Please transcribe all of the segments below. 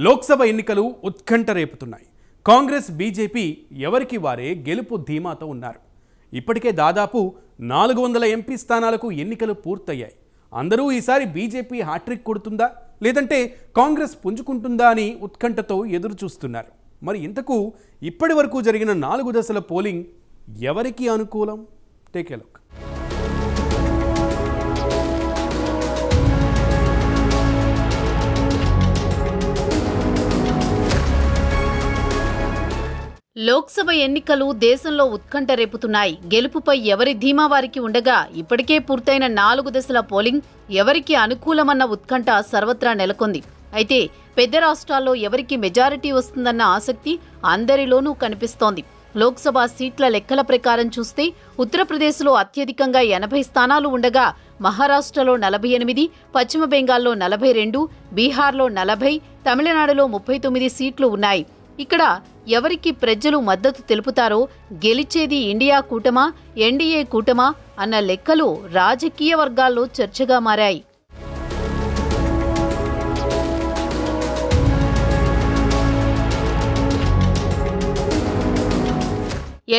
లోక్సభ ఎన్నికలు ఉత్కంఠ రేపుతున్నాయి. కాంగ్రెస్ బీజేపీ ఎవరికి వారే గెలుపు ధీమాతో ఉన్నారు. ఇప్పటికే దాదాపు 400 ఎంపీ స్థానాలకు ఎన్నికలు పూర్తయ్యాయి. అందరూ ఈసారి బీజేపీ హ్యాట్రిక్ కొడుతుందా లేదంటే కాంగ్రెస్ పుంజుకుంటుందా అని ఉత్కంఠతో ఎదురు చూస్తున్నారు. మరి ఇంతకు ఇప్పటి వరకు జరిగిన 4 దశల పోలింగ్ ఎవరికి అనుకూలం? Take a look. లోక్సభ ఎన్నికలు దేశంలో ఉత్కంఠ రేపుతున్నాయి. గెలుపుపై ఎవరి ధీమా వారికి ఉండగా ఇప్పటికే పూర్తయిన 4 దశల పోలింగ్ ఎవరికి అనుకూలమన్న ఉత్కంఠ సర్వత్రా నెలకొంది. అయితే పెద్ద రాష్ట్రాల్లో ఎవరికి మెజారిటీ వస్తుందన్న ఆసక్తి అందరిలోనూ కనిపిస్తోంది. లోక్సభ సీట్ల లెక్కల ప్రకారం చూస్తే ఉత్తరప్రదేశ్లో అత్యధికంగా 80 స్థానాలు ఉండగా మహారాష్ట్రలో 48, పశ్చిమ బెంగాల్లో 42, బీహార్లో 40, తమిళనాడులో 39 సీట్లు ఉన్నాయి. ఇక్కడ ఎవరికి ప్రజలు మద్దతు తెలుపుతారో, గెలిచేది ఇండియా కూటమా, ఎన్డీఏ కూటమా అన్న లెక్కలు రాజకీయ వర్గాల్లో చర్చగా మారాయి.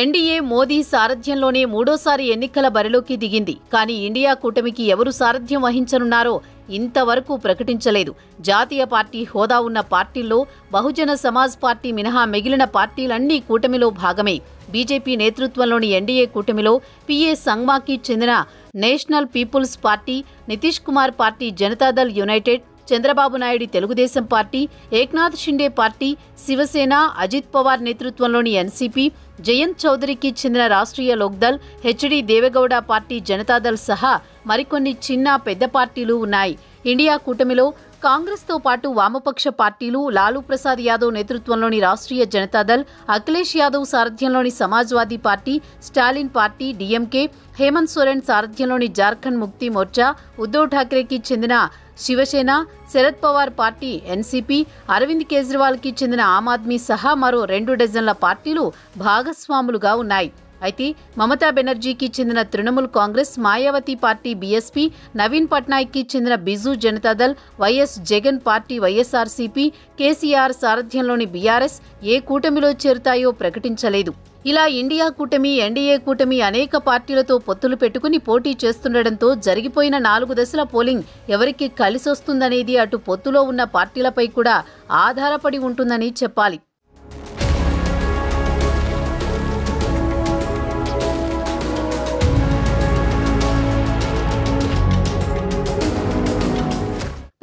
ఎన్డీఏ మోదీ సారథ్యంలోనే మూడోసారి ఎన్నికల బరిలోకి దిగింది. కానీ ఇండియా కూటమికి ఎవరు సారథ్యం వహించనున్నారో ఇంతవరకు ప్రకటించలేదు. జాతీయ పార్టీ హోదా ఉన్న పార్టీల్లో బహుజన సమాజ్ పార్టీ మినహా మిగిలిన పార్టీలన్నీ కూటమిలో భాగమే. బీజేపీ నేతృత్వంలోని ఎన్డీఏ కూటమిలో పీఏ సంగ్మాకి చెందిన national people's party, Nitish Kumar party Janata Dal united, Chandrababu Naidu Telugu Desam party, Eknath Shinde party, Shiv Sena, Ajit Pawar నేతృత్వంలోని ఎన్సీపీ, జయంత్ చౌదరికి చెందిన రాష్ట్రీయ లోక్దళ్, హెచ్డి దేవేగౌడ పార్టీ జనతాదళ్ సహా మరికొన్ని చిన్న పెద్ద పార్టీలు ఉన్నాయి. ఇండియా కూటమిలో కాంగ్రెస్తో పాటు వామపక్ష పార్టీలు, లాలూ ప్రసాద్ యాదవ్ నేతృత్వంలోని రాష్ట్రీయ జనతాదళ్, అఖిలేష్ యాదవ్ సారథ్యంలోని Samajwadi party, Stalin party DMK, Hemant Soren సారథ్యంలోని జార్ఖండ్ ముక్తి మోర్చా, ఉద్దవ్ ఠాక్రేకి చెందిన శివసేన, శరద్ పవార్ పార్టీ ఎన్సీపీ, అరవింద్ కేజ్రీవాల్కి చెందిన ఆమ్ ఆద్మీ సహా మరో 2 డజన్ల పార్టీలు భాగస్వాములుగా ఉన్నాయి. అయితే మమతా బెనర్జీకి చెందిన తృణమూల్ కాంగ్రెస్, మాయావతి పార్టీ బీఎస్పీ, నవీన్ పట్నాయక్కి చెందిన Biju Janata Dal, YS Jagan party YSRCP, KCR సారథ్యంలోని బీఆర్ఎస్ ఏ కూటమిలో చేరుతాయో ప్రకటించలేదు. ఇలా ఇండియా కూటమి, ఎన్డీఏ కూటమి అనేక పార్టీలతో పొత్తులు పెట్టుకుని పోటీ చేస్తుండటంతో జరిగిపోయిన 4 దశల పోలింగ్ ఎవరికి కలిసొస్తుందనేది అటు పొత్తులో ఉన్న పార్టీలపై కూడా ఆధారపడి ఉంటుందని చెప్పాలి.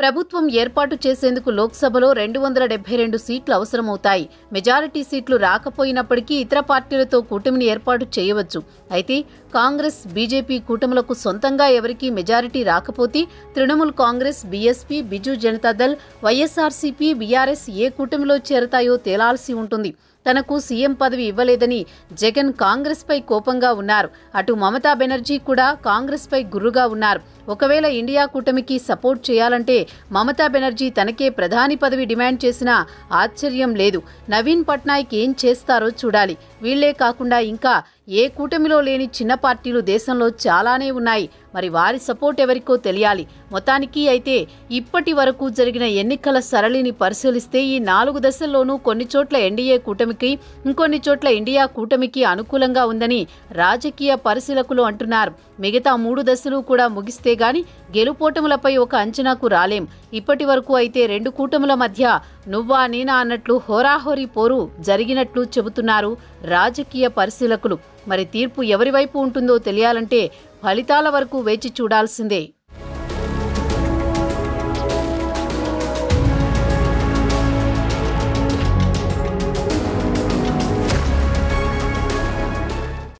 ప్రభుత్వం ఏర్పాటు చేసేందుకు లోక్సభలో 272 సీట్లు అవసరమవుతాయి. మెజారిటీ సీట్లు రాకపోయినప్పటికీ ఇతర పార్టీలతో కూటమిని ఏర్పాటు చేయవచ్చు. అయితే కాంగ్రెస్, బీజేపీ కూటములకు సొంతంగా ఎవరికీ మెజారిటీ రాకపోతే తృణమూల్ కాంగ్రెస్, బీఎస్పీ, బిజు జనతాదళ్, వైఎస్ఆర్సీపీ, బీఆర్ఎస్ ఏ కూటమిలో చేరతాయో తేలాల్సి ఉంటుంది. తనకు సీఎం పదవి ఇవ్వలేదని జగన్ కాంగ్రెస్పై కోపంగా ఉన్నారు. అటు మమతా బెనర్జీ కూడా కాంగ్రెస్పై గుర్రుగా ఉన్నారు. ఒకవేళ ఇండియా కూటమికి సపోర్ట్ చేయాలంటే మమతా బెనర్జీ తనకే ప్రధాని పదవి డిమాండ్ చేసినా ఆశ్చర్యం లేదు. నవీన్ పట్నాయక్ ఏం చేస్తారో చూడాలి. వీళ్లే కాకుండా ఇంకా ఏ కూటమిలో లేని చిన్న పార్టీలు దేశంలో చాలానే ఉన్నాయి. మరి వారి సపోర్ట్ ఎవరికో తెలియాలి. మొత్తానికి అయితే ఇప్పటి వరకు జరిగిన ఎన్నికల సరళిని పరిశీలిస్తే ఈ 4 దశల్లోనూ కొన్ని చోట్ల ఎన్డీఏ కూటమికి, ఇంకొన్ని చోట్ల ఇండియా కూటమికి అనుకూలంగా ఉందని రాజకీయ పరిశీలకులు అంటున్నారు. మిగతా 3 దశలు కూడా ముగిస్తే గాని గెలుపోటములపై ఒక అంచనాకు రాలేం. ఇప్పటి వరకు అయితే 2 కూటముల మధ్య నువ్వా నేనా అన్నట్లు హోరాహోరీ పోరు జరిగినట్లు చెబుతున్నారు రాజకీయ పరిశీలకులు. మరి తీర్పు ఎవరి వైపు ఉంటుందో తెలియాలంటే ఫలితాల వరకు వేచి చూడాల్సిందే.